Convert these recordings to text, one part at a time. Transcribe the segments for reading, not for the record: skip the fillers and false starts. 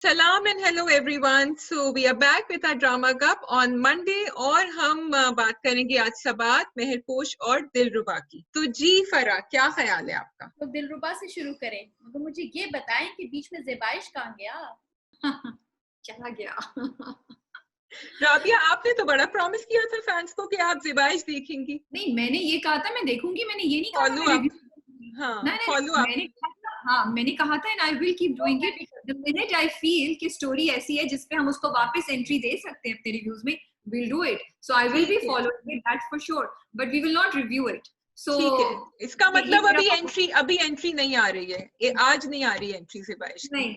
Salam and hello everyone. So we are back with our drama cup on Monday और हम बात करेंगे आज सबात, मेहरपोश और दिलरुबा की। तो जी फरा, क्या ख्याल है आपका? तो दिलरुबा से शुरू करें, तो मुझे ये बताएं कि बीच में ज़ेबाइश कहाँ गया? चला गया। राबिया, आपने तो बड़ा प्रॉमिस किया था फैंस को कि आप ज़ेबाइश देखेंगी। नहीं, मैंने ये कहा था मैं देखूंगी, मैंने ये नहीं कहा था फॉलो मैं अप, रिव्यू। हाँ नहीं नहीं, फॉलो अप। मैंने कहा था, हाँ मैंने कहा था and I will keep doing it the minute I feel कि स्टोरी ऐसी है जिसपे हम उसको वापस एंट्री दे सकते हैं अपने रिव्यूज में, will do it. So I will be ठीक है, following it, that's for sure, but we will not review it. So ठीक है। इसका ये मतलब मेरा अभी एंट्री नहीं आ रही है, आज नहीं आ रही एंट्री ज़ेबाइश की। नहीं,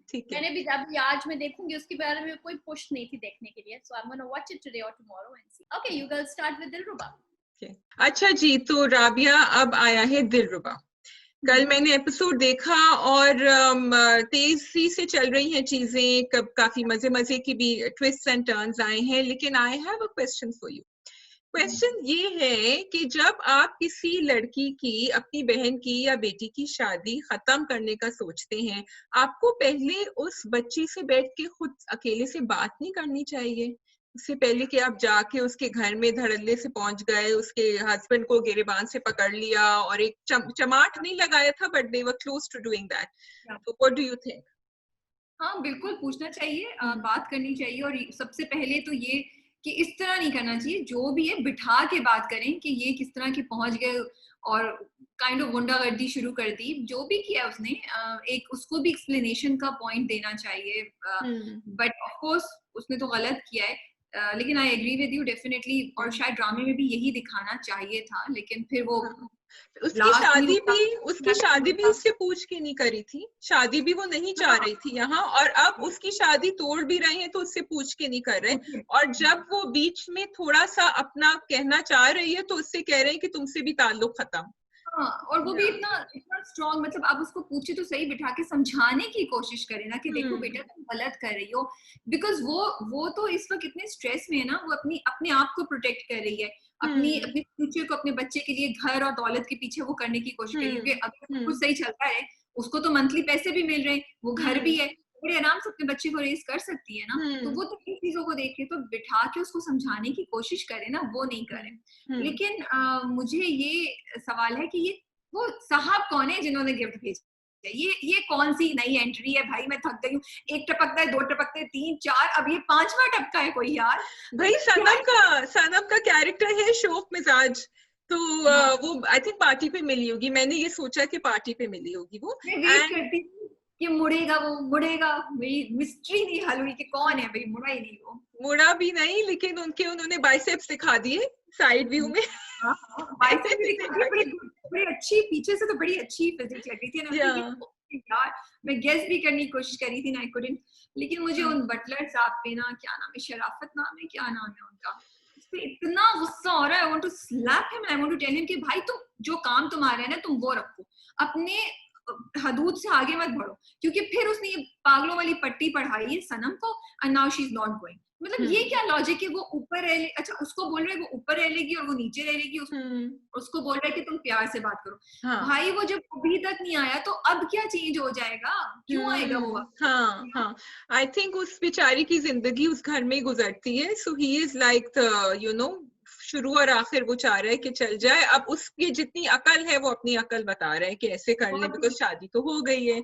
ठीक है। मैंने भी जब आज मैं देखूंगी उसके बारे में कोई पुश नहीं थी देखने के लिए, so I am gonna watch it today और tomorrow and see. Okay, you girls start with Dilruba. अच्छा जी, तो राबिया अब आया है दिलरुबा। कल मैंने एपिसोड देखा और तेजी से चल रही हैं चीजें, काफी मजे मजे की भी ट्विस्ट एंड टर्न्स आए हैं, लेकिन I have a question for you. Question ये है कि जब आप किसी लड़की की, अपनी बहन की या बेटी की शादी खत्म करने का सोचते हैं, आपको पहले उस बच्ची से बैठ के खुद अकेले से बात नहीं करनी चाहिए? उससे पहले कि आप जाके उसके घर में धड़ल्ले से पहुंच गए, उसके हस्बैंड को गिरेबान से पकड़ लिया और एक चमाट नहीं लगाया था, but they were close to doing that. तो व्हाट डू यू थिंक? हाँ बिल्कुल पूछना चाहिए, बात करनी चाहिए। और सबसे पहले तो ये कि इस तरह नहीं करना चाहिए, जो भी है बिठा के बात करें कि ये किस तरह के पहुंच गए और काइंड ऑफ गुंडागर्दी शुरू कर दी, जो भी किया उसने, एक उसको भी एक्सप्लेनेशन का पॉइंट देना चाहिए। बट ऑफ कोर्स उसने तो गलत किया है, लेकिन I agree with you definitely, और शायद ड्रामे में भी यही दिखाना चाहिए था, लेकिन फिर वो उसकी लास्ट में शादी भी उससे पूछ के नहीं करी थी, शादी भी वो नहीं चाह रही थी यहाँ, और अब उसकी शादी तोड़ भी रहे हैं तो उससे पूछ के नहीं कर रहे। और जब वो बीच में थोड़ा सा अपना कहना चाह रही है तो उससे कह रहे हैं कि तुमसे भी ताल्लुक खत्म। हाँ, और वो भी इतना इतना स्ट्रॉन्ग, मतलब आप उसको पूछे तो सही, बिठा के समझाने की कोशिश करें ना कि देखो बेटा तुम गलत कर रही हो। बिकॉज वो तो इस वक्त इतने स्ट्रेस में है ना, वो अपनी अपने आप को प्रोटेक्ट कर रही है, अपनी अपने फ्यूचर को, अपने बच्चे के लिए घर और दौलत के पीछे वो करने की कोशिश कर रही है, क्योंकि अगर सब कुछ सही चलता है, उसको तो मंथली पैसे भी मिल रहे हैं, वो घर भी है, बड़े आराम से अपने बच्चे को रेस कर सकती है ना। तो वो तो इन चीजों को देख के तो बिठा के उसको समझाने की कोशिश करे ना, वो नहीं करे। लेकिन मुझे ये सवाल है कि ये वो साहब कौन है जिन्होंने गिफ्ट भेजा? ये कौन सी नई एंट्री है भाई? मैं थक गई हूँ, एक टपकता है, दो टपकते हैं, तीन चार, अब ये पांचवा टपका है कोई यार। भाई सनम का कैरेक्टर है शोफ मिजाज, तो वो आई थिंक पार्टी पे मिली होगी, मैंने ये सोचा कि पार्टी पे मिली होगी वो। मैं वेट करती हूँ कि मुड़ेगा, वो मुड़ेगा, मेरी मिस्ट्री नहीं हल हुई कि कौन है भाई, मुड़ा ही नहीं वो। मुड़ा भी नहीं, लेकिन उन्होंने बाइसेप्स दिखा दिए साइड व्यू में। हाँ, बाइसेप्स भी दिखा दिए, बड़ी अच्छी, पीछे से तो बड़ी अच्छी फिजिक्स लग रही थी ना। यार मैं गेस भी करने की कोशिश करी थी ना, आई कुडंट। लेकिन मुझे उन बटलर साहब पे ना, क्या नाम है, शराफत नाम है, क्या नाम है उनका, उस पे इतना गुस्सा हो रहा है। I want to slap him, I want to tell him कि भाई तुम जो काम तुम्हारा है ना, तुम वो रखो, अपने हदूद से आगे मत बढ़ो। क्योंकि फिर उसने ये पागलों वाली पट्टी पढ़ाई है सनम को, and now she is not going. मतलब ये क्या लॉजिक है? वो ऊपर रह ले, अच्छा उसको बोल रहे वो ऊपर रह लेगी और वो नीचे रह लेगी, उसको बोल रहे कि तुम प्यार से बात करो। हाँ। भाई वो जब अभी तक नहीं आया तो अब क्या चेंज हो जाएगा? क्यों आएगा वो? हाँ हाँ, आई थिंक उस बेचारी की जिंदगी उस घर में ही गुजरती है, सो ही इज लाइक शुरू और आखिर वो चाह रहा है कि चल जाए। अब उसकी जितनी अकल है वो अपनी अकल बता रहा है कि ऐसे कर ले, बिकॉज शादी तो हो गई है।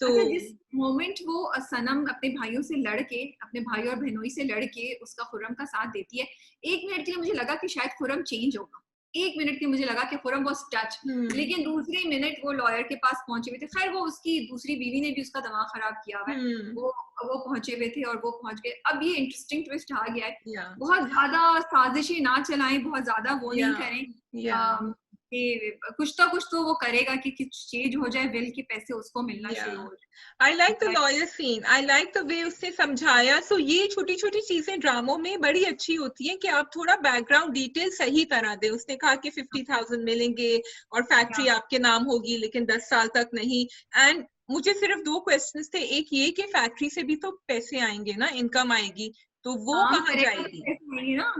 तो अच्छा, जिस मोमेंट वो सनम अपने भाइयों से लड़के, अपने भाई और बहनोई से लड़के उसका खुर्रम का साथ देती है, एक मिनट के लिए मुझे लगा कि शायद खुर्रम चेंज होगा, एक मिनट के मुझे लगा कि खुर्रम वाज टच। लेकिन दूसरे मिनट वो लॉयर के पास पहुंचे हुए थे। खैर वो उसकी दूसरी बीवी ने भी उसका दिमाग खराब किया हुआ है, वो पहुंचे हुए थे और वो पहुंच गए। अब ये इंटरेस्टिंग ट्विस्ट आ गया है, बहुत ज्यादा साजिशें ना चलाएं, बहुत ज्यादा वो नहीं करें कि कुछ तो वो करेगा कि कुछ चेंज हो जाए, बिल के पैसे उसको मिलना शुरू हो जाए। I like the lawyer scene, I like the way उसने समझाया। सो ये छोटी छोटी चीजें ड्रामों में बड़ी अच्छी होती हैं कि आप थोड़ा बैकग्राउंड डिटेल सही तरह दे। उसने कहा कि 50,000 मिलेंगे और फैक्ट्री आपके नाम होगी, लेकिन 10 साल तक नहीं। एंड मुझे सिर्फ दो क्वेश्चंस थे, एक ये कि फैक्ट्री से भी तो पैसे आएंगे ना, इनकम आएगी, तो वो कहाँ जाएगी? ना,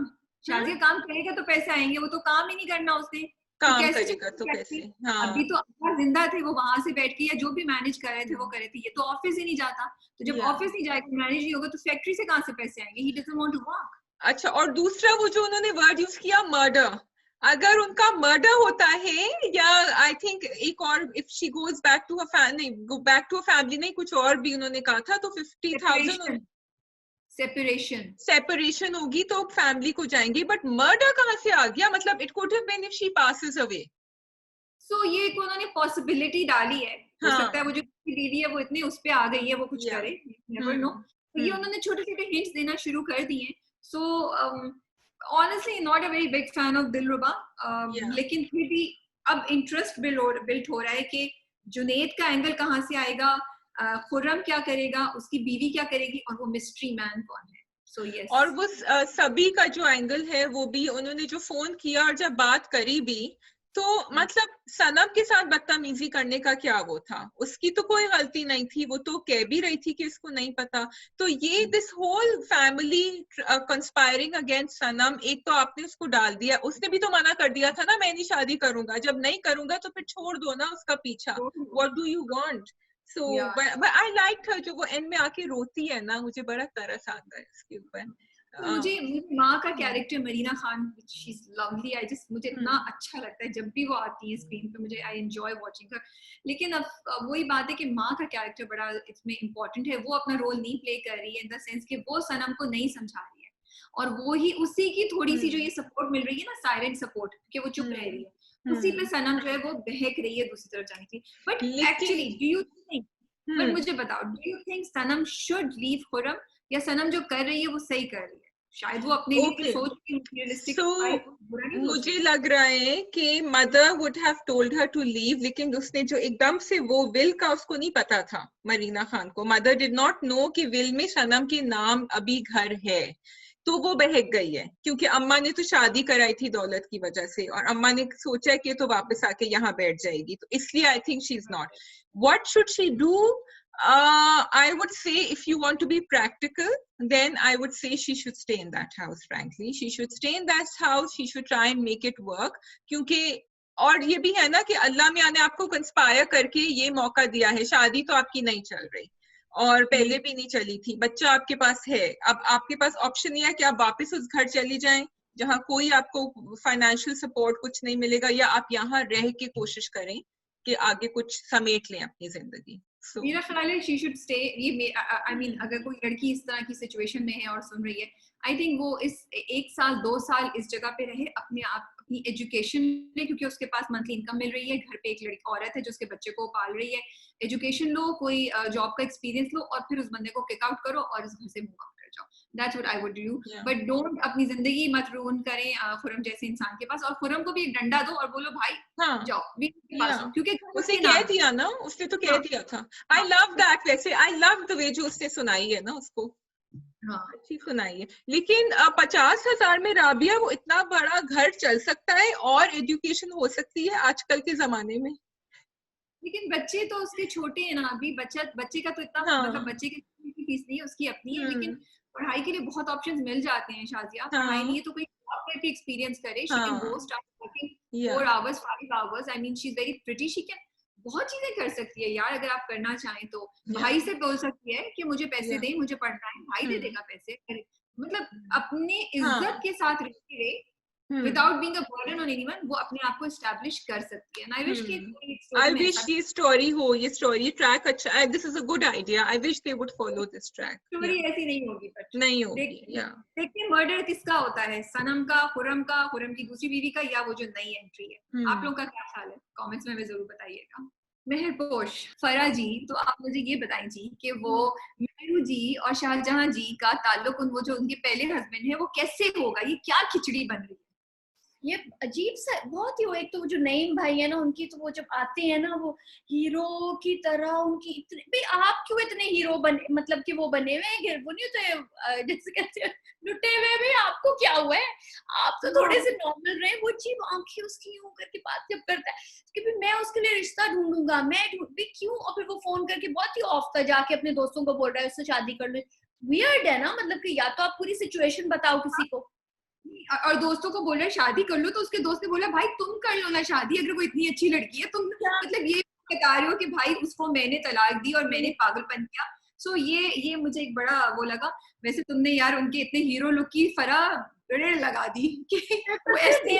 शादी काम करेगा तो पैसे आएंगे, वो तो काम ही नहीं करना उसने। काम कैसे करेगा तो कैसे, हाँ अभी तो अब्बा जिंदा थे, वो वहां से बैठ के या जो भी मैनेज कर रहे थे वो कर रहे थे, ये तो ऑफिस ही नहीं जाता, तो जब या ऑफिस नहीं जाएगा, मैनेज नहीं होगा, तो फैक्ट्री से कहाँ से पैसे आएंगे? He doesn't want to work. अच्छा, और दूसरा वो जो उन्होंने वर्ड यूज किया मर्डर, अगर उनका मर्डर होता है, या आई थिंक एक और, if she goes back to a family, go back to a family, नहीं कुछ और भी उन्होंने कहा था, तो 50,000 सेपरेशन सेपरेशन होगी तो फैमिली को जाएंगे, बट मर्डर कहाँ से आ गया? मतलब it could have been if she passes away. So ये एक उन्होंने पॉसिबिलिटी डाली है, हो सकता है वो जो बीवी है वो इतने उस पे आ गई है, वो कुछ या करे, नेवर नो। तो ये उन्होंने छोटे छोटे हिंट्स देना शुरू कर दिए। So honestly not a very big fan of Dilruba, लेकिन फिर भी अब इंटरेस्ट बिल्ड हो रहा है कि जुनैद का एंगल कहाँ से आएगा, खुर्रम क्या करेगा, उसकी बीवी क्या करेगी, और वो मिस्ट्री मैन कौन है। सो यस, और वो सभी का जो एंगल है वो भी, उन्होंने जो फोन किया और जब बात करी भी, तो मतलब सनम के साथ बदतमीजी करने का क्या वो था? उसकी तो कोई गलती नहीं थी, वो तो कह भी रही थी कि इसको नहीं पता। तो ये this whole family conspiring against Sanam, एक तो आपने उसको डाल दिया, उसने भी तो मना कर दिया था ना, मैं नहीं शादी करूंगा, जब नहीं करूंगा तो फिर छोड़ दो ना उसका पीछा, what do you want? So but I like her, जो वो एंड में आके रोती है ना, मुझे बड़ा तरस आता है इसके ऊपर। मुझे माँ का character Marina Khan, she is lovely, I just, मुझे इतना अच्छा लगता है जब भी वो आती है स्क्रीन पे, मुझे आई एंजॉय वाचिंग हर। लेकिन अब वही बात है कि माँ का कैरेक्टर बड़ा इसमें इम्पोर्टेंट है, वो अपना रोल नहीं प्ले कर रही है, इन द सेंस कि वो सनम को नहीं समझा रही है, और वो ही उसी की थोड़ी सी जो ये सपोर्ट मिल रही है ना, साइलेंट सपोर्ट, कि वो चुप रह रही है, उसी पे सनम जो है वो बहक रही है दूसरी तरफ जाने की। But actually do you think, पर मुझे बताओ, do you think Sanam should leave Khurram, या सनम जो कर रही है वो सही कर रही है? शायद वो अपने लिए जो सोच रही है रियलिस्टिक, बुरा नहीं सोच मुझे रही। लग रहा है कि mother would have told her to leave, लेकिन उसने जो एकदम से वो विल का, उसको नहीं पता था मरीना खान को, मदर डिड नॉट नो कि विल में सनम के नाम अभी घर है, तो वो बहक गई है, क्योंकि अम्मा ने तो शादी कराई थी दौलत की वजह से, और अम्मा ने सोचा कि तो वापस आके यहाँ बैठ जाएगी, तो इसलिए I think she is not. What should she do? I would say, if you want to be practical, then I would say she should stay in that house. Frankly, she should stay in that house. She should try and make it work. क्योंकि और ये भी है ना कि अल्लाह मियां ने आपको conspire करके ये मौका दिया है, शादी तो आपकी नहीं चल रही, और पहले भी नहीं चली थी, बच्चा आपके पास है, अब आपके पास ऑप्शन ये है कि आप वापस उस घर चली जाएं जहाँ कोई आपको फाइनेंशियल सपोर्ट कुछ नहीं मिलेगा, या आप यहाँ रह के कोशिश करें कि आगे कुछ समेट लें अपनी जिंदगी। मेरा ख्याल है शी शुड स्टे। ये आई मीन अगर कोई लड़की इस तरह की सिचुएशन में है और सुन रही है, आई थिंक वो इस 1 साल 2 साल इस जगह पे रहे, अपने आप अपनी एजुकेशन ले, क्योंकि उसके पास मंथली इनकम मिल रही है, घर पे एक लड़की औरत है जो उसके बच्चे को पाल रही है, एजुकेशन लो, कोई जॉब का एक्सपीरियंस लो, और फिर उस बंदे को किक आउट करो और इस घर से मूव आउट कर जाओ। That's what I would do. But don't अपनी जिंदगी मत रूइन करें खुर्रम जैसे इंसान के पास, और खुर्रम को भी एक डंडा दो और बोलो भाई जाओ के पास जाओ, क्योंकि उसने कह दिया ना, उसने तो कह दिया था। आई लव दैट, वैसे आई लव द वे जो उसने सुनाई है ना उसको, अच्छी सुनाई है। लेकिन 50,000 में राबिया, वो इतना बड़ा घर चल सकता है और एजुकेशन हो सकती है आजकल के जमाने में? लेकिन बच्चे तो उसके छोटे हैं ना अभी, बच्चे का तो इतना मतलब बच्चे की फीस नहीं है, उसकी अपनी है, लेकिन पढ़ाई के लिए बहुत ऑप्शंस मिल जाते हैं शाजिया। पढ़ाई नहीं है तो कोई जॉब करके एक्सपीरियंस करे, she can go start working 4 hours 5 hours, I mean she is very pretty, she can बहुत चीजें कर सकती है यार, अगर आप करना चाहें तो। भाई से बोल सकती है कि मुझे पैसे दे, मुझे पढ़ना है, भाई दे देगा पैसे, मतलब अपने इज्जत के साथ रहती रहे, without being a burden on anyone, वो अपने आप को establish कर सकती है। I wish कि I wish ये story हो, ये story track अच्छा है, this is a good idea. I wish they would follow this track. Story ऐसी नहीं होगी, but नहीं होगी। देखिए मर्डर किसका होता है, सनम का, खुर्रम का, खुर्रम की दूसरी बीवी का, या वो जो नई एंट्री है? आप लोगों का क्या ख्याल है? कमेंट्स में हमें जरूर बताइएगा। मेहरपोश फरा जी, तो आप मुझे ये बताएं जी कि वो मेहरू जी और शाहजहां जी का ताल्लुक, वो जो उनके पहले हस्बैंड है, वो कैसे होगा? ये क्या खिचड़ी बन रही है? ये अजीब सा बहुत ही हो। एक तो वो जो नईम भाई है ना, उनकी तो वो जब आते हैं ना, वो हीरो की तरह, उनकी इतने भाई, आप क्यों इतने हीरो बने, मतलब कि वो बने हुए हैं, वो नहीं होते जैसे कहते हैं लुटे हुए, भी आपको क्या हुआ है? आप तो थोड़े से नॉर्मल रहे। वो चीज आंखें उसकी यूं करके बात जब करता है कि भी मैं उसके लिए रिश्ता ढूंढूंगा, मैं भी क्यों, और फिर वो फोन करके बहुत ही ऑफ का जाके अपने दोस्तों को बोल रहा है उससे शादी कर लो। वियर्ड है ना, मतलब कि या तो आप पूरी सिचुएशन बताओ किसी को। और दोस्तों को बोल रहा है शादी कर लो, तो उसके दोस्त ने बोला भाई तुम कर लो ना शादी, अगर वो इतनी अच्छी लड़की है। तुम मतलब ये बता रहे हो कि भाई उसको मैंने तलाक दी और मैंने पागलपन किया। सो ये मुझे एक बड़ा वो लगा। वैसे तुमने यार उनके इतने हीरो लुक की फराह लगा दी कि वो ऐसे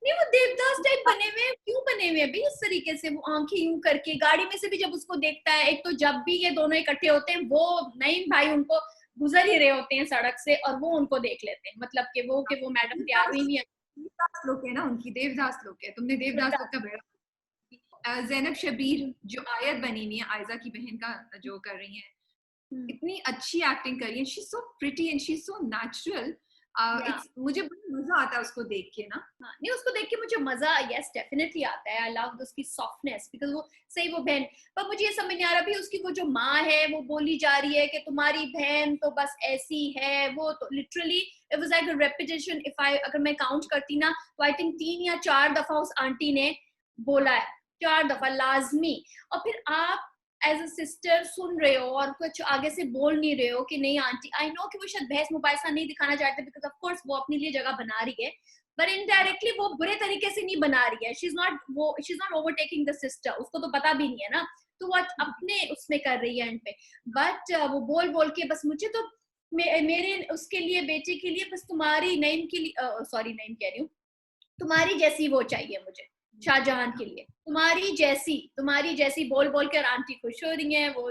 नहीं, वो देवदास टाइप बने हुए हैं। क्यों बने हुए हैं भाई इस तरीके से? वो आंखें यूं करके गाड़ी में से भी जब उसको देखता है, एक तो जब भी ये दोनों इकट्ठे होते हैं, वो नईम भाई उनको गुजर ही रहे होते हैं सड़क से और वो उनको देख लेते हैं, मतलब कि वो मैडम तैयार हुई भी है। देवदास लोग है ना उनकी, देवदास लोग है। तुमने देवदास लोग का बेड़ा। जैनब शबीर जो आयत बनी हुई है, आयजा की बहन का जो कर रही है, इतनी अच्छी एक्टिंग करी है। She is so pretty and she is so natural. मुझे बड़ा मजा आता है उसको देख के ना। हाँ, नहीं उसको देख के मुझे मजा यस डेफिनेटली आता है। आई लव उसकी सॉफ्टनेस बिकॉज वो सही वो बहन। पर मुझे ये समझ नहीं आ रहा भी उसकी वो जो माँ है वो बोली जा रही है कि तुम्हारी बहन तो बस ऐसी है। वो तो literally it was like a repetition. If I अगर मैं काउंट करती ना तो आई थिंक 3 या 4 दफा उस आंटी ने बोला है, 4 दफा लाजमी। और फिर आप एज अ सिस्टर सुन रहे हो और कुछ आगे से बोल नहीं रहे हो कि नहीं आंटी। आई नो कि वो शायद बहस मुबाहिसा नहीं दिखाना चाहते बिकॉज ऑफ कोर्स वो अपने लिए जगह बना रही है, पर इनडायरेक्टली वो बुरे तरीके से नहीं बना रही है। She is not overtaking the sister, उसको तो पता भी नहीं है ना, तो वो अपने उसमें कर रही है एंड पे। बट वो बोल बोल के बस मुझे तो मेरे उसके लिए बेटे के लिए बस तुम्हारी नईम के लिए सॉरी नईम कह रही हूँ, तुम्हारी जैसी वो चाहिए मुझे शाहजहां के लिए। तुम्हारी जैसी बोल बोल कर आंटी खुश हो रही हैं, वो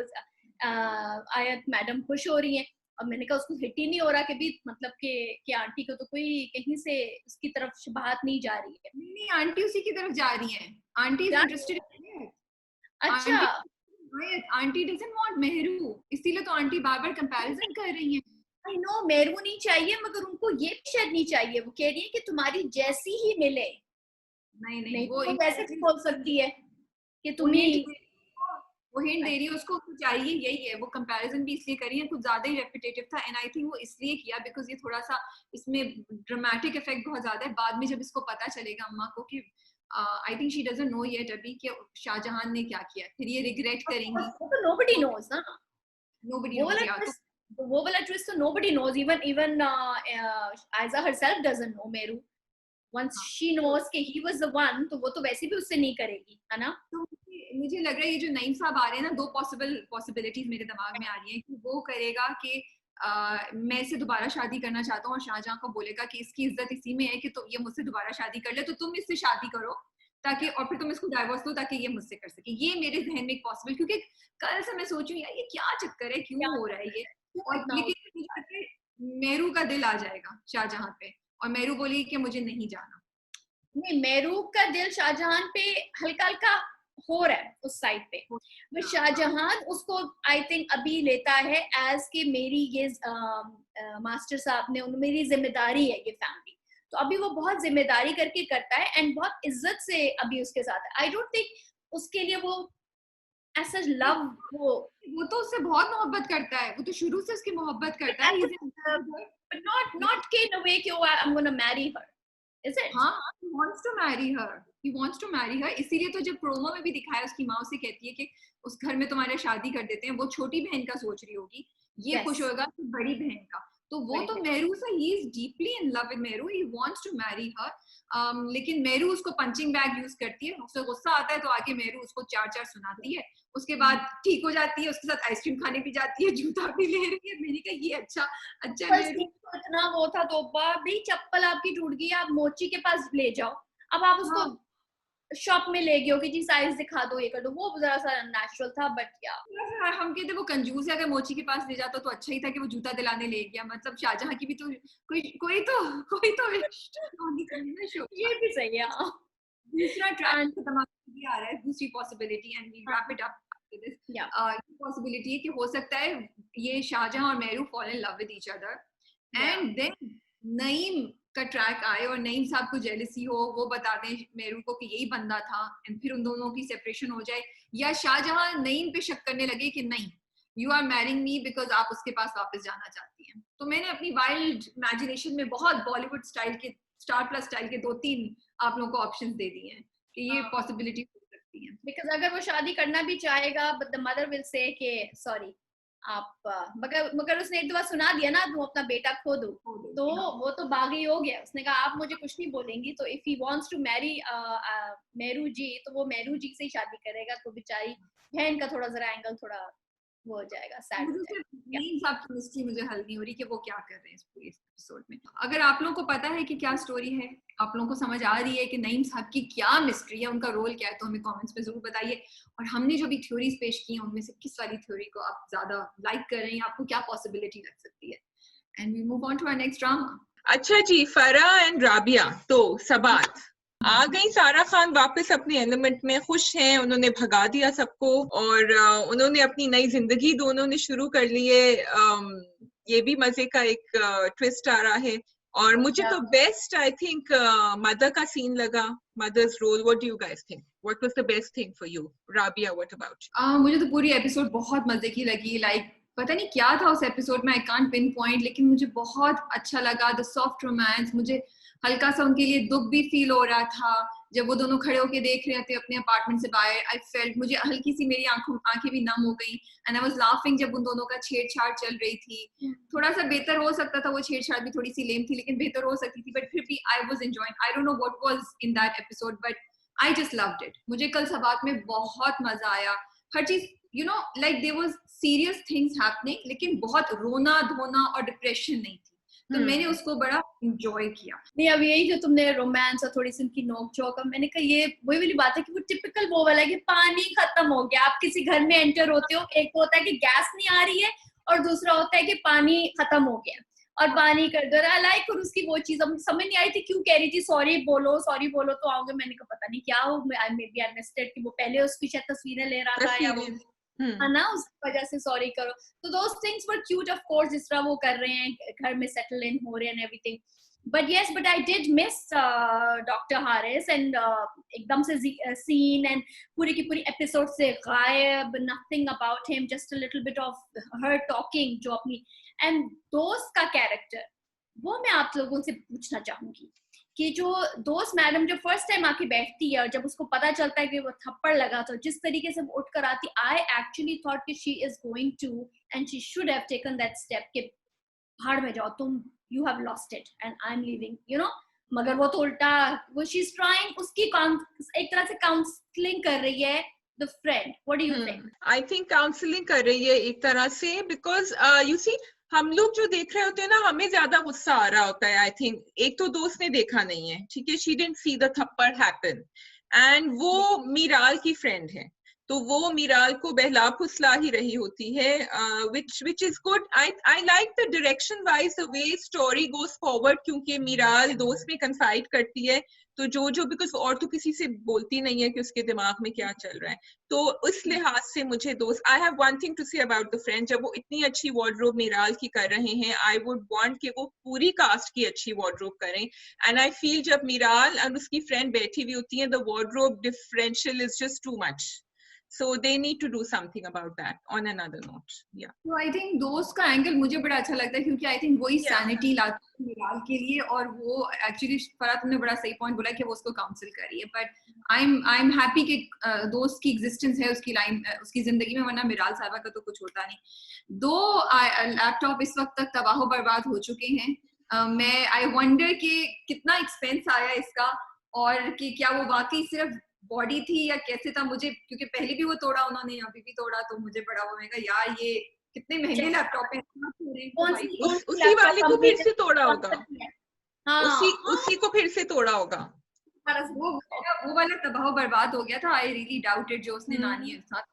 आयत मैडम खुश हो रही हैं। और मैंने कहा उसको हिट ही नहीं हो रहा कि भी मतलब कि आंटी को तो कोई कहीं से उसकी तरफ बात नहीं जा रही है। नहीं आंटी उसी की तरफ जा रही है। Aunty is interested. अच्छा आंटी डजंट वांट मेहरू, इसीलिए तो आंटी बार बार कंपैरिजन कर रही है। आई नो मेहरू नहीं चाहिए, मगर उनको ये भी शायद नहीं चाहिए। वो कह रही है कि तुम्हारी जैसी ही मिले। नहीं वो वैसे भी बोल सकती है कि तुम्हें वो हिंट दे रही है उसको चाहिए यही है। वो कंपैरिजन भी इसलिए करी है, कुछ ज्यादा ही रेपिटेटिव था एंड आई थिंक वो इसलिए किया बिकॉज ये थोड़ा सा इसमें ड्रामेटिक इफेक्ट बहुत ज्यादा है। बाद में जब इसको पता चलेगा अम्मा को कि I think she doesn't know yet अभी कि शाहजहां ने क्या किया, फिर ये रिग्रेट करेंगी। तो नोबडी नोज ना, नोबडी नोज। वो वाला ट्विस्ट तो nobody knows, even Aiza herself doesn't know Meru. Once she knows कि he was the one, तो वो तो वैसे भी उससे नहीं करेगी, है ना? तो मुझे लग रहा है ये जो नईम साहब आ रहे हैं ना, 2 पॉसिबिलिटीज मेरे दिमाग में आ रही हैं कि वो करेगा कि मैं इससे दोबारा शादी करना चाहता हूँ और शाहजहां को बोलेगा कि इसकी इज्जत इसी में है कि तो ये मुझसे दोबारा शादी कर ले, तो तुम इससे शादी करो ताकि, और फिर तुम इसको डाइवोर्स दो ताकि ये मुझसे कर सके। ये मेरे जहन में एक पॉसिबल, क्योंकि कल से मैं सोचूं यार ये क्या चक्कर है, क्यों हो रहा है ये। और लेकिन मेरू का दिल आ जाएगा शाहजहां पे और मेरू बोली कि मुझे नहीं जाना। नहीं, मेरू का दिल शाहजहां पे हल्का हल्का हो रहा है उस साइड पे। वो शाहजहां उसको आई थिंक अभी लेता है एज के मेरी ये मास्टर साहब ने मेरी जिम्मेदारी है ये फैमिली, तो अभी वो बहुत जिम्मेदारी करके करता है एंड बहुत इज्जत से अभी उसके साथ है। आई डोंट थिंक उसके लिए वो ऐसा लव वो तो उससे बहुत मोहब्बत करता है, वो तो शुरू से उसकी मोहब्बत करता है। not in a way कि oh I'm gonna marry her, is it? हाँ, he wants to marry her. He wants to marry her. इसीलिए तो जब प्रोमो में भी दिखाया उसकी माँ उसे कहती है कि उस घर में तुम्हारे शादी कर देते हैं, वो छोटी बहन का सोच रही होगी, ये खुश होगा कि बड़ी बहन का। तो वो तो मेरू से he is deeply in love with Meru, he wants to marry her. लेकिन मेरू उसको पंचिंग बैग यूज करती है, उसे गुस्सा आता है तो आके मेरू उसको 4 सुनाती है, उसके बाद ठीक हो जाती है, उसके साथ आइसक्रीम खाने भी जाती है, जूता भी ले रही है। मैंने कहा ये अच्छा इतना वो था तो भाई चप्पल आपकी टूट गई, आप मोची के पास ले जाओ, अब आप उसको शॉप में ले गए कि जी साइज दिखा दो, ये कर दो, वो जरा सा नेचुरल था। बट क्या हम कहते वो कंजूस है, अगर मोची के पास ले जाता तो अच्छा ही था कि वो जूता दिलाने ले गया। मतलब शाहजहां की भी तो कोई तो ये भी सही है। दूसरा ट्रैक खत्म आ रहा है, दूसरी possibility and we wrap it up this possibility है कि हो सकता है ये शाहजहां और Mehru fall in love with each other and then Naeem का ट्रैक आए और नईम साहब को जेलसी हो, वो बता दें मेरू को कि यही बंदा था एंड फिर उन दोनों की सेपरेशन हो जाए, या शाहजहां नईम पे शक करने लगे कि नहीं you are marrying me because आप उसके पास वापस जाना चाहती हैं। तो मैंने अपनी वाइल्ड इमेजिनेशन में बहुत बॉलीवुड स्टाइल के स्टार प्लस स्टाइल के 2-3 आप लोगों को ऑप्शंस दे दिए हैं कि ये पॉसिबिलिटी हो सकती है। बिकॉज अगर वो शादी करना भी चाहेगा but the mother will say कि सॉरी आप मगर उसने एक दो बार सुना दिया ना, तुम अपना बेटा खो दो, तो वो तो बागी हो गया। उसने कहा आप मुझे कुछ नहीं बोलेंगी, तो if he wants to marry Mehru ji, तो वो मेरू जी से ही शादी करेगा। तो बेचारी बहन का थोड़ा जरा एंगल थोड़ा वो हो जाएगा, सैड हो जाएगा। मीम्स आप केमिस्ट्री मुझे हल नहीं हो रही कि वो क्या कर रहे हैं इस पूरे एपिसोड में। अगर आप लोगों को पता है कि क्या स्टोरी है, आप लोगों को समझ आ रही है कि नईम साहब की क्या मिस्ट्री है, उनका रोल क्या है, तो हमें कमेंट्स में जरूर बताइए। और हमने जो भी थ्योरीज पेश की हैं उनमें से किस वाली थ्योरी को आप ज्यादा लाइक कर रहे हैं, आपको क्या पॉसिबिलिटी लग सकती है। And we move on to our next drama. अच्छा जी, फरा एंड राबिया तो सबात आ गई। सारा खान वापस अपने एलिमेंट में खुश हैं, उन्होंने भगा दिया सबको और उन्होंने अपनी नई जिंदगी दोनों ने शुरू कर ली है। ये भी मजे का एक ट्विस्ट आ रहा है। और मुझे तो बेस्ट आई थिंक मदर का सीन लगा, mother's role. What do you guys think, what was the best thing for you? Rabia, what about you? मुझे तो पूरी एपिसोड बहुत मजे की लगी। लाइक पता नहीं क्या था उस एपिसोड में, आई कांट पिन पॉइंट, लेकिन मुझे बहुत अच्छा लगा। द सॉफ्ट रोमांस, मुझे हल्का सा उनके लिए दुख भी फील हो रहा था जब वो दोनों खड़े होके देख रहे थे अपने अपार्टमेंट से बाहर। आई फेल्ट, मुझे हल्की सी मेरी आंखें भी नम हो गई। एंड आई वाज लाफिंग जब उन दोनों का छेड़छाड़ चल रही थी। थोड़ा सा बेहतर हो सकता था, वो छेड़छाड़ भी थोड़ी सी लेम थी, लेकिन बेहतर हो सकती थी। बट फिर भी I was enjoying. I don't know what was in that episode, but I just loved it. मुझे कल सबात में बहुत मजा आया। हर चीज you know like there was serious things happening, लेकिन बहुत रोना धोना और डिप्रेशन नहीं थी। तो मैंने उसको बड़ा एंजॉय किया। नहीं, अब यही जो तुमने रोमांस और थोड़ी सी उनकी नोक झोंक, मैंने कहा ये वही वाली बात है कि वो टिपिकल वो वाला है कि पानी खत्म हो गया। आप किसी घर में एंटर होते हो, एक होता है कि गैस नहीं आ रही है और दूसरा होता है कि पानी खत्म हो गया और पानी कर दो। लाइक और उसकी वो चीज अब समझ नहीं आई थी क्यों कह रही थी सॉरी बोलो तो आओगे। मैंने कहा पता नहीं क्या हो, maybe I missed it कि वो पहले उसकी शायद तस्वीरें ले रहा था या वो है ना, उस वजह से सॉरी करो। तो those things were cute of course, जिस तरह वो कर रहे हैं, घर में सेटल इन हो रहे हैं and everything. But yes, but I did miss Dr. Harris and एकदम से scene and पूरी की पूरी episode से गायब, nothing about him, just a little bit of her talking जो अपनी। and दोस्त का character, वो मैं आप लोगों से पूछना चाहूंगी कि जो दोस्त मैडम जो फर्स्ट टाइम आके बैठती है और जब उसको पता चलता है कि वो थप्पड़ लगा, तो जिस तरीके से वो उठ कर आती, I actually thought कि she is going to and she should have taken that step कि भाड़ में जाओ तुम, you have lost it and I'm leaving, you know। मगर वो तो उल्टा, वो she's trying, उसकी एक तरह से काउंसलिंग कर रही है the friend। What do you think? I think counselling कर रही है एक तरह से, because you see हम लोग जो देख रहे होते हैं ना, हमें ज्यादा गुस्सा आ रहा होता है। आई थिंक एक तो दोस्त ने देखा नहीं है, ठीक है, शी डिडंट सी द थप्पड़ हैपन, एंड वो मीराल की फ्रेंड है, तो वो मीराल को बहला फुसला ही रही होती है, which is good. I like the direction wise the way story goes forward, क्योंकि मीराल दोस्त में कंफाइड करती है, तो जो बिकॉज और तो किसी से बोलती नहीं है कि उसके दिमाग में क्या चल रहा है। तो उस लिहाज से मुझे दोस्त, I have one thing to say about the friend, जब वो इतनी अच्छी वार्डरोब मीराल की कर रहे हैं, आई वुड वांट कि वो पूरी कास्ट की अच्छी वार्डरोब करें। एंड आई फील जब मीराल और उसकी फ्रेंड बैठी हुई होती है, the wardrobe differential is just too much, so they need to do something about that on another note. Yeah, so I think दोस्त का एंगल मुझे बड़ा अच्छा लगता है, क्योंकि आई थिंक वही सैनिटी लाता है मीराल के लिए। और वो एक्चुअली फरा तुमने बड़ा सही पॉइंट बोला कि वो उसको काउंसिल कर रही है, बट आई एम हैप्पी कि दोस्त की एग्जिस्टेंस है उसकी लाइन उसकी जिंदगी में, वरना मिराल साहबा का तो कुछ होता नहीं। 2 लैपटॉप इस वक्त तक तबाह बर्बाद हो चुके हैं। मैं आई वंडर कि कितना एक्सपेंस आया इसका, और कि क्या वो वाकई सिर्फ बॉडी थी या कैसे था। मुझे क्योंकि पहले भी वो तोड़ा उन्होंने, अभी भी तोड़ा, तो मुझे बड़ा वो महंगा, यार ये कितने महंगे लैपटॉप है। उसी वाले को फिर से तोड़ा होगा, हाँ, उसी को फिर से तोड़ा होगा। वो वाला तबाह बर्बाद हो गया था। आई रियली डाउटेड जो उसने नानी है साथ।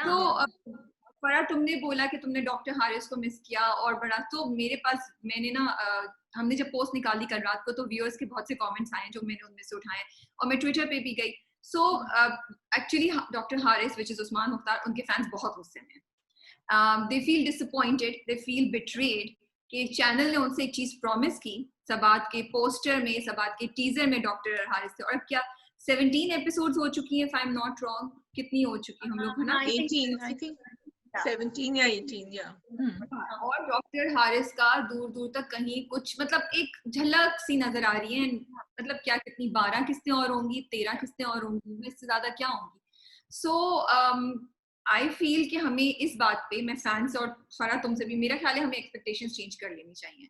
तो फरा तुमने बोला कि तुमने डॉक्टर हारिस को मिस किया, और बड़ा तो मेरे पास, मैंने ना हमने जब पोस्ट निकाली कल रात को, तो व्यूअर्स के बहुत से कमेंट्स आए जो मैंने उनमें से उठाए, और मैं ट्विटर पे भी गई। So actually doctor Haris which is Usman Mukhtar, उनके फैंस बहुत गुस्से में। They feel disappointed, they feel betrayed कि चैनल ने उनसे एक चीज प्रॉमिस की सबात के पोस्टर में, सबात के टीजर में डॉक्टर हारिस थे, और अब क्या 17 एपिसोड्स हो चुकी हैं, if I am not wrong. कितनी हो चुकी हम लोग, है ना? 18 आई थिंक, 17 या 18 या। और डॉक्टर हारिस का दूर दूर तक कहीं कुछ, मतलब एक झलक सी नजर आ रही है। मतलब क्या, कितनी 12 किस्तें और होंगी, 13 किस्तें और होंगी, इससे ज्यादा क्या होंगी। सो आई फील कि हमें इस बात पे, मैं फैंस और फरा तुमसे भी, मेरा ख्याल है हमें एक्सपेक्टेशंस चेंज कर लेनी चाहिए.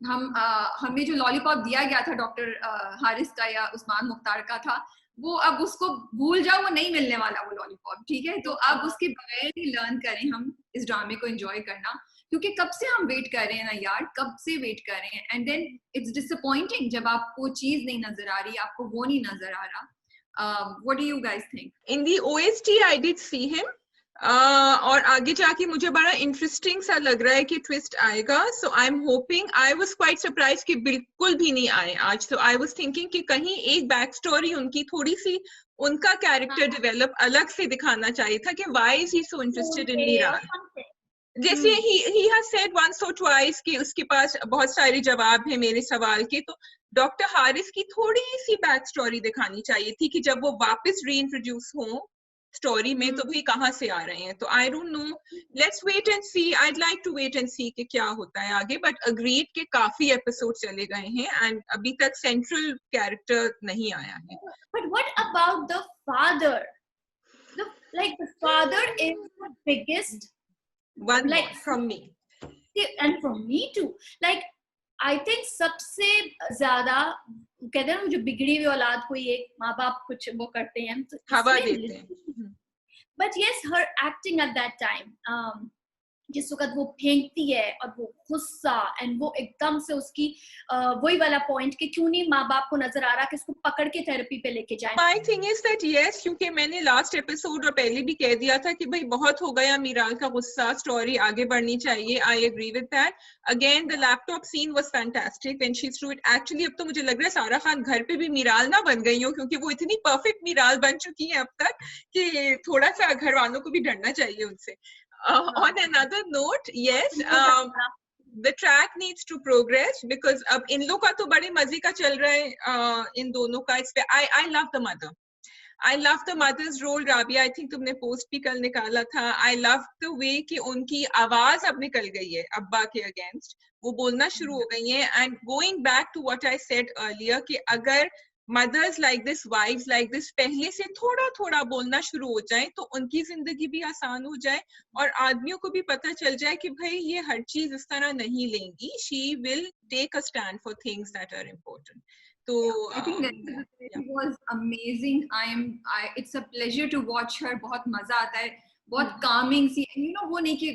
हमें जो लॉलीपॉप दिया गया था डॉक्टर हारिस का या उस्मान मुख्तार का था, वो अब उसको भूल जाओ, वो नहीं मिलने वाला वो लॉलीपॉप, ठीक है. तो अब उसके बगैर ही लर्न करें हम इस ड्रामे को एंजॉय करना, क्योंकि कब से हम वेट कर रहे हैं ना यार, कब से वेट कर रहे हैं. एंड देन इट्स डिसअपॉइंटिंग जब आपको चीज नहीं नजर आ रही, आपको वो नहीं नजर आ रहा. What do you guys think? In the OST I did see him. और आगे जाके मुझे बड़ा इंटरेस्टिंग सा लग रहा है कि ट्विस्ट आएगा. So I am hoping. I was quite surprise कि बिल्कुल भी नहीं आए आज. तो आई वाज थिंकिंग कि कहीं एक बैक स्टोरी उनकी थोड़ी सी, उनका कैरेक्टर डेवलप अलग से दिखाना चाहिए था कि why is he so interested in Miral. जैसे he has said once or twice कि उसके पास बहुत सारे जवाब हैं मेरे सवाल के. तो डॉक्टर हारिस की थोड़ी सी बैक स्टोरी दिखानी चाहिए थी कि जब वो वापस री इंट्रोड्यूस हो स्टोरी में तो भाई कहाँ से आ रहे हैं. तो I don't know, let's wait and see. I'd like to wait and see कि क्या होता है आगे. बट अग्रीड के काफी एपिसोड चले गए हैं एंड अभी तक सेंट्रल कैरेक्टर नहीं आया है. But what about the father? The father is the biggest One like more from me. and from me too. Like I think सबसे ज्यादा कहते हैं ना, जो बिगड़ी हुई औलाद को एक माँ बाप कुछ वो करते हैं तो हवा देते हैं. But yes, her acting at that time, जिस वक्त वो फेंकती है और वो गुस्सा एंड वो एकदम से उसकी वही वाला पॉइंट कि क्यों नहीं माँ बाप को नजर आ रहा कि इसको पकड़ के थेरेपी पे लेके जाए. My thing is that yes, क्योंकि मैंने लास्ट एपिसोड और पहले भी कह दिया था कि भाई बहुत हो गया मीराल का गुस्सा, स्टोरी आगे बढ़नी चाहिए. I agree with that. Again the laptop scene was fantastic when she threw it. Actually अब तो मुझे लग रहा है सारा खान घर पे भी मीराल ना बन गई हो, क्योंकि वो इतनी परफेक्ट मीराल बन चुकी है अब तक कि थोड़ा सा घर वालों को भी डरना चाहिए उनसे. On another note, yes, the track needs to progress because अब इन लोग का तो बड़े मजे का चल रहा है इन दोनों का. इस पे I love the mother. I love the mother's role. Rabia, I think तुमने पोस्ट भी कल निकाला था. I love the way कि उनकी आवाज अब निकल गई है अब्बा के अगेंस्ट, वो बोलना शुरू हो गई है. And going back to what I said earlier कि अगर mothers like this, wives like this पहले से थोड़ा थोड़ा बोलना शुरू हो जाए तो उनकी जिंदगी भी आसान हो जाए और आदमियों को भी पता चल जाए कि भाई ये हर चीज इस तरह नहीं लेंगी. She will take a stand for things that are important. So I think that was amazing. It's a pleasure to watch her. बहुत मजा आता है, बहुत calming सी, you know, वो नहीं कि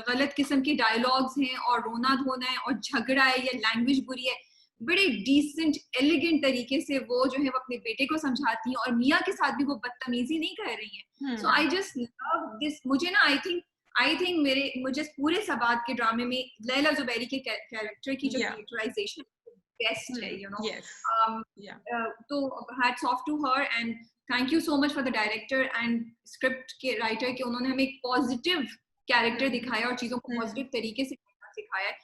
गलत किस्म के डायलॉग्स हैं और रोना धोना है और झगड़ा है या लैंग्वेज बुरी है. बड़े डिसेंट एलिगेंट तरीके से वो जो है वो अपने बेटे को समझाती हैं और मियाँ के साथ भी वो बदतमीजी नहीं कर रही हैं. सो आई जस्ट लव दिस. मुझे ना आई थिंक मुझे पूरे सबात के ड्रामे में लैला जुबैरी के कैरेक्टर की जो कैरेक्टराइजेशन बेस्ट है, यू नो. तो hats off to her and thank you so much for the director and script के राइटर के उन्होंने हमें एक पॉजिटिव कैरेक्टर दिखाया और चीजों को पॉजिटिव तरीके से सिखाया है.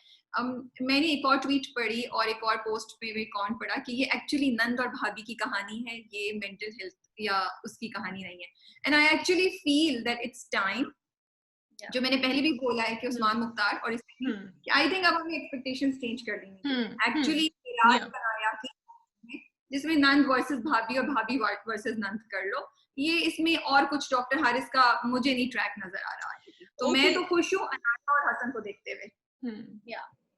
मैंने एक और ट्वीट पढ़ी और एक और पोस्ट पे भी कमेंट पढ़ा कि ये एक्चुअली नंद और भाभी की कहानी है, ये मेंटल हेल्थ या उसकी कहानी नहीं है. And I actually feel that it's time, जो मैंने पहले भी बोला है कि उस्मान मुख्तार और इसमें आई थिंक अब हमें एक्सपेक्टेशंस चेंज कर देंगे. एक्चुअली बनाया कि जिसमें नंद वर्सेस भाभी और भाभी वर्सेस नंद कर लो, ये इसमें और कुछ डॉक्टर हारिस का मुझे नहीं ट्रैक नजर आ रहा है. तो मैं तो खुश हूँ अनाया और हसन को देखते हुए.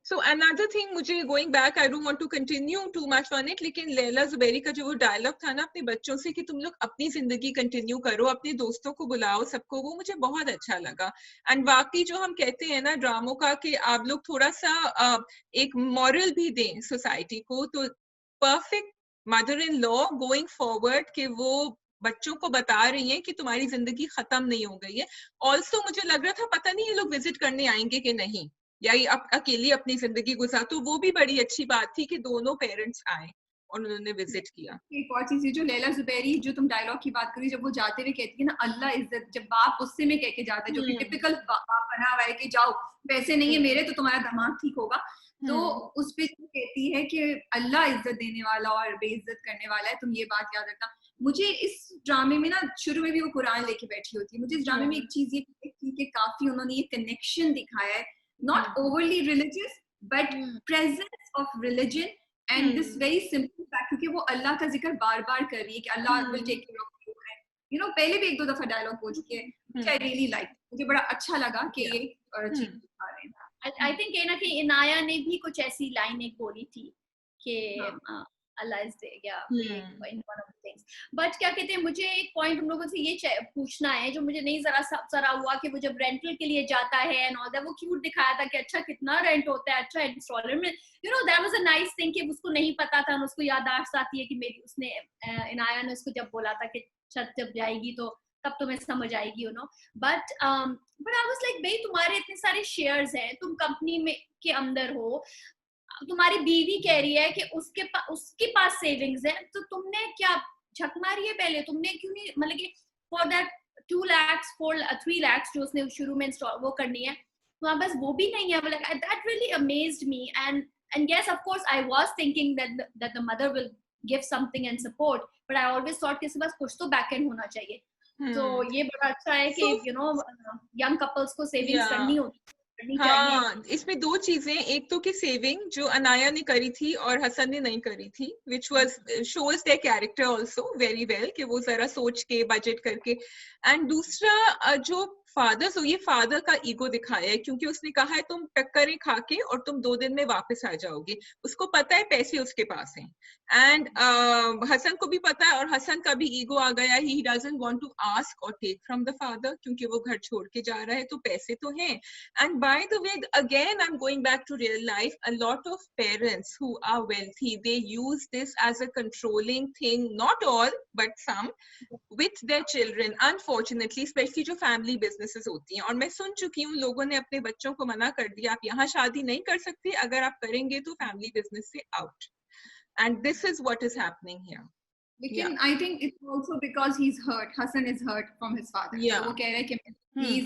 So another thing, मुझे going back, I don't want to continue too much on it, लेकिन लैला जुबैरी का जो वो डायलॉग था ना अपने बच्चों से कि तुम लोग अपनी जिंदगी कंटिन्यू करो, अपने दोस्तों को बुलाओ, सबको, वो मुझे बहुत अच्छा लगा. एंड वाकई जो हम कहते हैं ना ड्रामों का कि आप लोग थोड़ा सा एक मॉरल भी दें सोसाइटी को, तो perfect mother in law going forward कि वो बच्चों को बता रही हैं कि तुम्हारी जिंदगी खत्म नहीं हो गई है. ऑल्सो मुझे लग रहा था पता नहीं ये लोग विजिट करने आएंगे कि नहीं, या ये अकेली अपनी जिंदगी गुजार, तो वो भी बड़ी अच्छी बात थी कि दोनों पेरेंट्स आए और उन्होंने विजिट किया. एक और चीज जो लैला जुबैरी, जो तुम डायलॉग की बात करी, जब वो जाते हुए कहती है ना अल्लाह इज्जत, जब बाप गुस्से में कह के जाता है, जो कि टिपिकल बाप बना हुआ है कि जाओ पैसे नहीं है मेरे तो तुम्हारा दिमाग ठीक होगा, तो उस पे कहती है कि अल्लाह इज्जत देने वाला और बेइज्जत करने वाला है, तुम ये बात याद रखना. मुझे इस ड्रामे में ना शुरू में भी वो कुरान लेके बैठी होती है. मुझे इस ड्रामे में एक चीज ये थी कि काफी उन्होंने ये कनेक्शन दिखाया है, not overly religious but presence of religion and this very simple fact, क्योंकि वो अल्लाह का जिक्र बार बार कर रही है कि अल्लाह will take care of you. You know, पहले भी एक दो दफा डायलॉग हो चुके हैं which I really like. मुझे बड़ा अच्छा लगा कि ये चीज दिखा रहे हैं. I think कहीं ना कहीं इनाया ने भी कुछ ऐसी लाइन एक बोली थी कि Allah is there, yeah, in one of the things. But क्या कहते हैं, मुझे एक पॉइंट उन लोगों से ये पूछना है जो मुझे नहीं जरा हुआ कि वो जब रेंटल के लिए जाता है एंड ऑल दैट, वो क्यूट दिखाया था कि अच्छा कितना रेंट होता है, अच्छा इंस्टॉलमेंट में, you know that was a nice thing कि उसको नहीं पता था, उसको याददाश्त आती है कि मेरी उसने इनाया ने उसको जब बोला था कि छत जब जाएगी तो तब तुम्हें समझ आएगी, you know. But I was like, भाई तुम्हारे इतने सारे शेयर्स हैं, तुम कंपनी में के अंदर हो, तुम्हारी बीवी कह रही है कि उसके पास सेविंग्स है, तो तुमने क्या झक मारी है पहले? तुमने क्यों नहीं, मतलब कि फॉर दैट 2 लाख 3 लाख जो उसने शुरू में वो करनी है, तुम्हारे पास वो भी नहीं है. Like that really amazed me, and yes, of course I was thinking that the mother will give something and support, but I always thought कि इसके पास कुछ तो बैक एंड होना चाहिए. तो ये बड़ा अच्छा है कि यू नो यंग कपल्स को सेविंग्स करनी होती. हाँ, इसमें 2 चीजें, एक तो कि सेविंग जो अनाया ने करी थी और हसन ने नहीं करी थी, which was shows their character also very well कि वो जरा सोच के बजट करके. एंड दूसरा जो फादर, सो ये फादर का ईगो दिखाया है क्योंकि उसने कहा है तुम टक्करें खा के और तुम 2 दिन में वापस आ जाओगे. उसको पता है पैसे उसके पास हैं, एंड हसन को भी पता है, और हसन का भी ईगो आ गया. He doesn't want to ask और टेक फ्रॉम द फादर क्योंकि वो घर छोड़ के जा रहा है, तो पैसे तो हैं. And by the way, again I am going back to real life, a lot of parents who are wealthy, they use this as a controlling thing, not all but some, with their children, unfortunately, especially जो family businesses होती हैं. और मैं सुन चुकी हूँ लोगों ने अपने बच्चों को मना कर दिया, आप यहाँ शादी नहीं कर सकते, अगर आप करेंगे तो family business से out. And this is what is happening here. Lekin, I think it's also because he's hurt. Hassan is hurt from his father. Yeah. So वो कह रहा है कि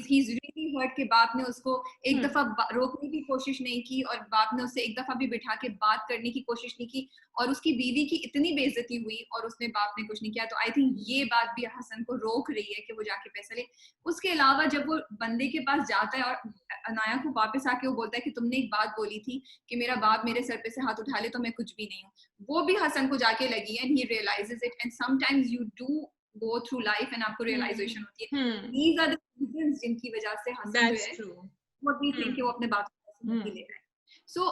he's really hurt कि बाप ने उसको एक दफा रोकने की कोशिश नहीं की, और बाप ने उसे एक दफा भी बिठा के बात करने की कोशिश नहीं की, और उसकी बीवी की इतनी बेइज्जती हुई और उसने बाप ने कुछ नहीं किया. तो आई थिंक ये बात भी हसन को रोक रही है कि वो जाके पैसा ले. उसके अलावा जब वो बंदे के पास जाता है और अनाया को वापस आके वो बोलता है कि तुमने एक बात बोली थी कि मेरा बाप मेरे सर पे से हाथ उठा ले तो मैं कुछ भी नहीं हूँ, वो भी हसन को जाके लगी है. And he realises it, and sometimes you do go through life and आपको realization होती है. These are the reasons जिनकी वजह से हसन जो है वो भी think कि वो अपने बाप को ले रहा है. So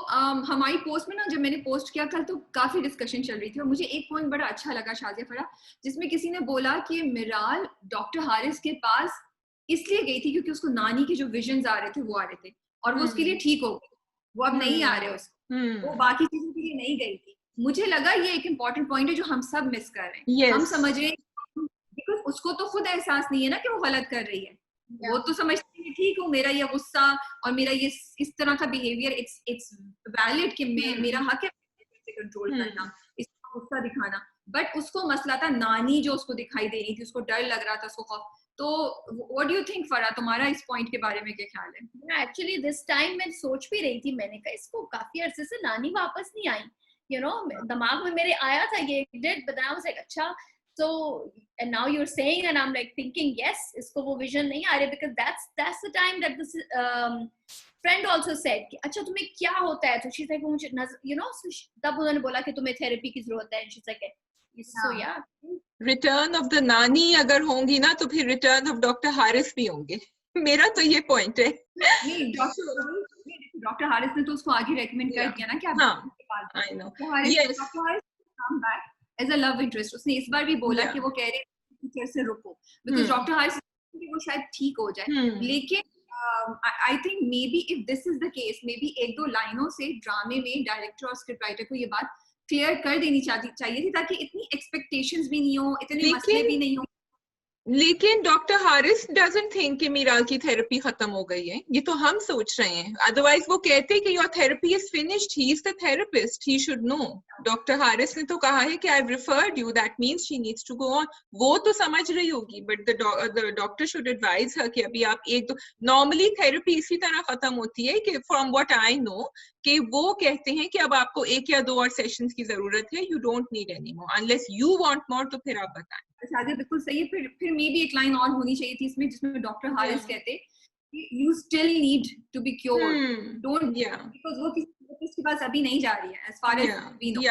हमारी पोस्ट में ना, जब मैंने पोस्ट किया कल, तो काफी डिस्कशन चल रही थी, और मुझे एक पॉइंट बड़ा अच्छा लगा शाजिया फरा, जिसमें किसी ने बोला कि मिराल डॉक्टर हारिस के पास इसलिए गई थी क्योंकि उसको नानी के जो विजन्स आ रहे थे वो आ रहे थे, और वो उसके लिए ठीक हो गई. वो अब नहीं आ रहे उसको, वो बाकी चीजों के लिए नहीं गई थी. मुझे लगा ये एक इम्पॉर्टेंट पॉइंट है जो हम सब मिस कर रहे हैं. हम समझ रहे हैं बिकॉज उसको तो खुद एहसास नहीं है ना कि वो गलत कर रही है. वो तो समझती है ठीक हूँ, मेरा ये गुस्सा और मेरा ये इस तरह का बिहेवियर इट्स वैलिड कि मेरा हक है कंट्रोल करना, इसका गुस्सा दिखाना. बट उसको मसला था नानी जो उसको दिखाई दे रही थी, उसको डर लग रहा था, उसको खौफ. तो व्हाट डू यू थिंक फरा, तुम्हारा इस पॉइंट के बारे में क्या ख्याल है? एक्चुअली दिस टाइम मैं सोच भी रही थी, मैंने कहा इसको काफी अरसे से नानी वापस नहीं आई, यू नो दिमाग में मेरे आया था ये did, but I was like अच्छा. So and now you're saying and I'm like thinking yes, isko wo vision nahi aa raha, because that's the time that this friend also said कि अच्छा तुम्हें क्या होता है, तो she's like मुझे you know, तब उन्होंने बोला कि तुम्हें थेरेपी की जरूरत है, and she's like so yeah, return of the नानी अगर होंगी ना तो फिर रिटर्न ऑफ डॉक्टर हारिस भी होंगे. मेरा तो ये पॉइंट है. नहीं, डॉक्टर हारिस ने तो उसको आगे रेकमेंड कर दिया ना कि आप I know doctor Haris come back as a love interest. उसने इस बार भी बोला कि वो कह रहे टीचर से रुको, बिकॉज डॉक्टर हारिस वो शायद ठीक हो जाए. लेकिन I think may be if this is the case, may be 1-2 लाइनों से ड्रामे में डायरेक्टर और स्क्रिप्ट राइटर को ये बात क्लियर कर देनी चाहिए थी, ताकि इतनी एक्सपेक्टेशंस भी नहीं हो, इतने मसले भी नहीं हो. लेकिन डॉक्टर हारिस डजंट थिंक कि मीराल की थेरेपी खत्म हो गई है, ये तो हम सोच रहे हैं. अदरवाइज वो कहते कि your therapy is finished, he is the therapist, he should know. Doctor Haris ने तो कहा है कि I have referred you, that means she needs to go on. वो तो समझ रही होगी, but the doctor should advise her कि अभी आप एक दो, नॉर्मली थेरेपी इसी तरह खत्म होती है कि फ्रॉम व्हाट आई नो कि वो कहते हैं कि अब आपको 1 या 2 और सेशंस की जरूरत है, you don't need any more unless you want more. तो फिर आप बताएं. शायद बिल्कुल सही है. फिर मे भी एक लाइन और होनी चाहिए थी इसमें, जिसमें डॉक्टर हारिस कहते you still need to be cured. Don't because वो किसी उसके पास अभी नहीं जा रही है as far as we know.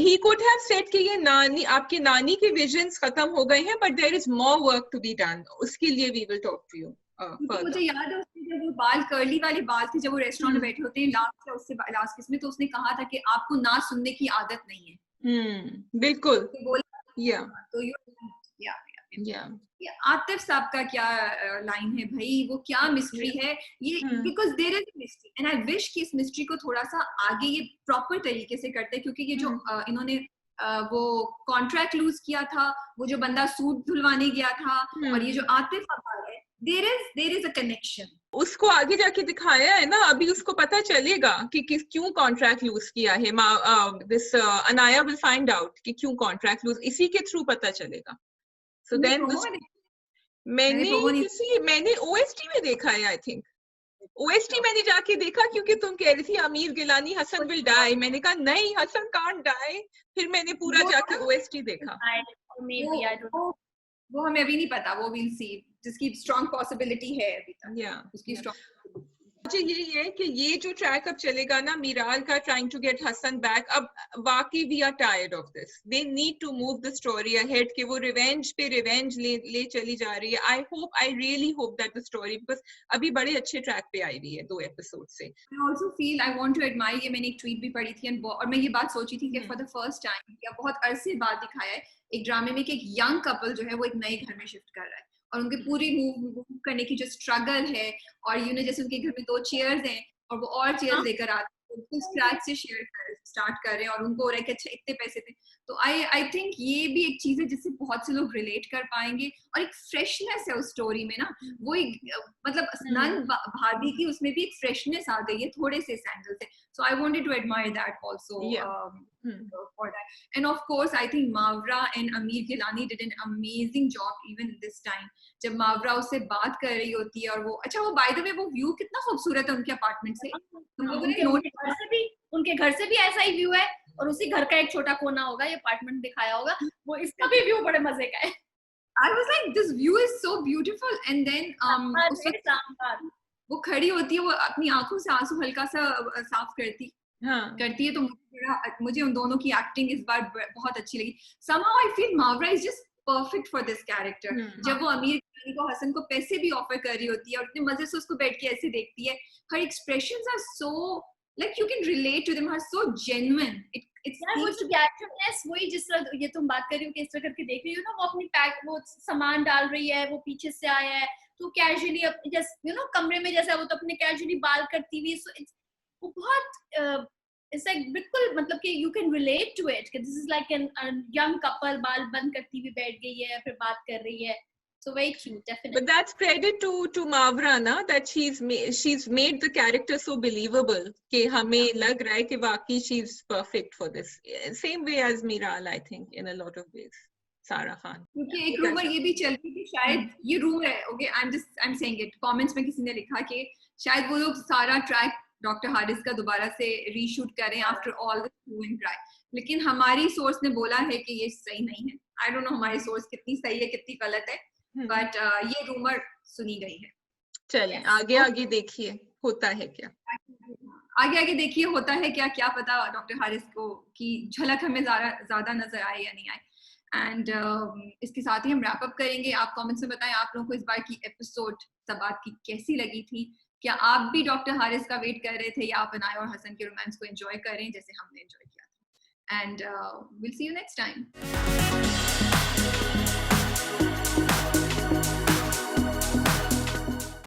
He could have said कि ये नानी, आपके नानी के visions खत्म हो गए हैं, but there is more work to be done. उसके लिए we will talk to you further. मुझे याद है उसके जब वो बाल कर्ली वाले बाल थे, जब वो रेस्टोरेंट में बैठे होते हैं लास्ट किस में, तो उसने कहा था कि आपको ना सुनने की आदत नहीं है. बिल्कुल. तो बोला तो आतिफ साहब का क्या लाइन है भाई, वो क्या मिस्ट्री है ये, because there is mystery and I wish कि इस मिस्ट्री को थोड़ा सा आगे ये प्रॉपर तरीके से करते, क्योंकि ये जो इन्होंने वो कॉन्ट्रैक्ट लूज किया था, वो जो बंदा सूट धुलवाने गया था, और ये जो आतिफ साहब है, देयर इज अ कनेक्शन. उसको आगे जाके दिखाया है ना, अभी उसको पता चलेगा कि क्यों कॉन्ट्रैक्ट लूज किया है. This Anaya will find out कि क्यों कॉन्ट्रैक्ट लूज, इसी के थ्रू पता चलेगा. So then मैंने OST में देखा है, आई थिंक OST मैंने जाके देखा, क्योंकि तुम कह रही थी आमिर गिलानी हसन विल डाई, मैंने कहा नहीं, हसन कांट डाई. फिर मैंने पूरा जाके OST देखा. वो हमें अभी नहीं पता, वो विल सी, जिसकी स्ट्रांग पॉसिबिलिटी है अभी तक, उसकी स्ट्रांग. मुझे यही है कि ये जो ट्रैक अब चलेगा ना, मीराल का trying to get Hasan back, अब वाकई we are tired of this. They need to move the story ahead, कि वो रिवेंज पे रिवेंज ले चली जा रही है. I really hope that the story, because अभी बड़े अच्छे ट्रैक पे आई हुई है 2 एपिसोड से. I also feel I want to admire, ये मैंने एक ट्वीट भी पढ़ी थी और मैं ये बात सोची थी कि फॉर द फर्स्ट टाइम या बहुत अरसे बाद दिखाया है एक ड्रामे में कि एक यंग कपल जो है वो एक नए घर में शिफ्ट कर रहा है, और उनके पूरी मूव करने की जो स्ट्रगल है, और जैसे उनके घर में 2 चेयर्स हैं और वो और चेयर्स लेकर आते हैं, उनको स्क्रैच से स्टार्ट कर रहे हैं, और उनको हो रहा है कि अच्छा इतने पैसे थे. तो आई थिंक ये भी एक चीज है जिससे बहुत से लोग रिलेट कर पाएंगे, और एक फ्रेशनेस है उस स्टोरी में ना, वो एक मतलब नन भाभी की उसमें भी एक फ्रेशनेस आ गई है थोड़े से सैंडल से. So I wanted to admire that also for that. And of course I think Mawra and Aamir Gilani did an amazing job even this time. जब मावरा उससे बात कर रही होती है, और वो अच्छा, वो बाय द वे वो व्यू कितना खूबसूरत है उनके अपार्टमेंट से. उनके घर से भी ऐसा ही व्यू है, और उसी घर का एक छोटा कोना होगा, ये अपार्टमेंट दिखाया होगा, वो इसका भी व्यू बड़े मजे का है. I was like, this view is so beautiful. And then वो खड़ी होती है, वो अपनी आंखों से आंसू हल्का सा साफ करती है, तो मुझे उन दोनों की एक्टिंग इस बार बहुत अच्छी लगी. Somehow I feel Mawra is just perfect for this character. जब वो आमिर को हसन को पैसे भी ऑफर कर रही होती है, और इतने मजे से उसको बैठ के ऐसे देखती है, her expressions are so like you can relate to them, are so genuine. It's वो togetherness, वही जिस तरह ये तुम बात कर रही हो कि इस तरह करके देख रही हो ना, वो अपनी पैक वो सामान डाल रही है, वो पीछे से आया है, तो कैजुअली जैसे कमरे में जैसा वो तो अपने कैजुअली बाल करती हुई, सो वो बहुत it's like बिल्कुल मतलब कि you can relate to it, कि this is like a young couple, बाल बंद करती हुई बैठ गई है, फिर बात कर रही है. So very cute, definitely. But that's credit to Mawra na, that she's made the character so believable कि हमें लग रहा है कि वाकई she's perfect for this. Same way as Miral, I think, in a lot of ways. सारा खान. क्योंकि एक रूमर ये भी चल रही थी, शायद ये रूमर है, okay, I'm saying it. Comments में किसी ने लिखा कि शायद वो लोग सारा ट्रैक डॉक्टर हारिस का दोबारा से रीशूट करें after all the hue and cry. लेकिन हमारी सोर्स ने बोला है कि ये सही नहीं है. I don't know हमारी सोर्स कितनी सही है कितनी गलत है, बट ये रूमर सुनी गई है. चलिए आगे देखिए होता है क्या, आगे देखिए होता है क्या, क्या पता डॉक्टर हारिस को की झलक हमें ज्यादा नजर आए या नहीं आए. एंड इसके साथ ही हम रैप अप करेंगे. आप कमेंट्स में बताएं आप लोगों को इस बार की एपिसोड सबात की कैसी लगी थी. क्या आप भी डॉक्टर हारिस का वेट कर रहे थे, या आप अनाया और हसन के रोमांस को एंजॉय करें जैसे हमने एंजॉय किया था. And will see you next time.